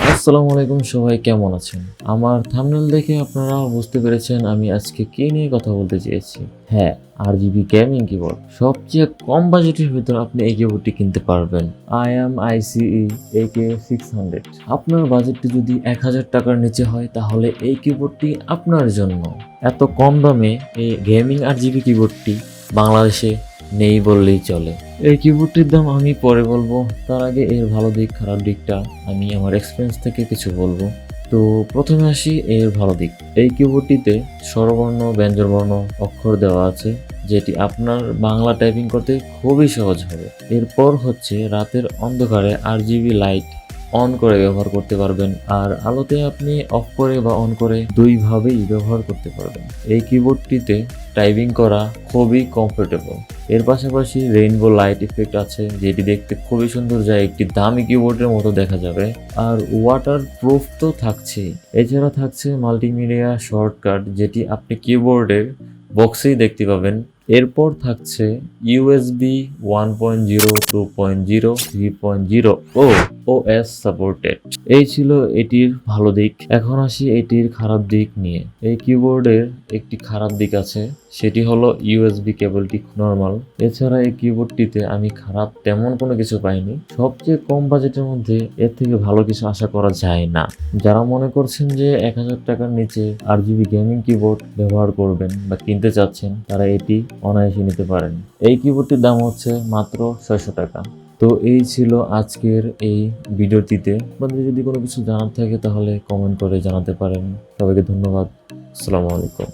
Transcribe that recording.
আসসালামু আলাইকুম, সবাই কেমন আছেন? আমার থাম্বনেল দেখে আপনারা বুঝতে পেরেছেন আমি আজকে কি নিয়ে কথা বলতে চেয়েছি। হ্যাঁ, RGB গেমিং কিবোর্ড। সবচেয়ে কম বাজেটের ভিতর আপনি এই কিবোর্ডটি কিনতে পারবেন। ICE AK600। আপনার বাজেটটি যদি 1000 টাকার নিচে হয় তাহলে এই কিবোর্ডটি আপনার জন্য। এত কম দামে এই গেমিং RGB কিবোর্ডটি বাংলাদেশে নেই বললেই চলে। এই কিবোর্ডটির দাম আমি পরে বলবো, তার আগে এর ভালো দিক খারাপ দিকটা আমি আমার এক্সপিরিয়েন্স থেকে কিছু বলবো। তো প্রথমে আসি এর ভালো দিক। এই কিবোর্ডটিতে স্বরবর্ণ ব্যঞ্জনবর্ণ অক্ষর দেওয়া আছে, যেটি আপনার বাংলা টাইপিং করতে খুবই সহজ হবে। এরপর হচ্ছে রাতের অন্ধকারে RGB লাইট অন করে ব্যবহার করতে পারবেন, আর আলোতে আপনি অফ করে বা অন করে দুইভাবেই ব্যবহার করতে পারবেন। এই কিবোর্ডটিতে টাইপিং করা খুবই কমফোর্টেবল। এর পাশাপাশি রেইনবো লাইট ইফেক্ট আছে, যেটি দেখতে খুবই সুন্দর, যা একটি দামি কিবোর্ডের মতো দেখা যাবে। আর ওয়াটার প্রুফ তো থাকছেই, এছাড়া থাকছে মাল্টিমিডিয়া শর্টকাট, যেটি আপনি কিবোর্ডের বক্সেই দেখতে পাবেন। এরপর থাকছে USB 1.0, 2.0, 3.0 ও OS সাপোর্টেড। এই ছিল এটির ভালো দিক। এখন আসি এটির খারাপ দিক নিয়ে। এই কিবোর্ডের একটি খারাপ দিক আছে, সেটি হলো USB কেবলটি নর্মাল। এছাড়া এই কিবোর্ডটিতে আমি খারাপ তেমন কোনো কিছু পাইনি। সবচেয়ে কম বাজেটের মধ্যে এর থেকে ভালো কিছু আশা করা যায় না। যারা মনে করছেন যে 1000 টাকার নিচে RGB গেমিং কিবোর্ড ব্যবহার করবেন বা কিনতে চাচ্ছেন, তারা এটি অনায়াসে নিতে পারেন। এই কিবোর্ডটির দাম হচ্ছে মাত্র 600 টাকা। তো এই ছিল আজকের এই ভিডিওটিতে। আপনাদের যদি কোনো কিছু জানার থাকে তাহলে কমেন্ট করে জানাতে পারেন। সবাইকে ধন্যবাদ। আসসালামু আলাইকুম।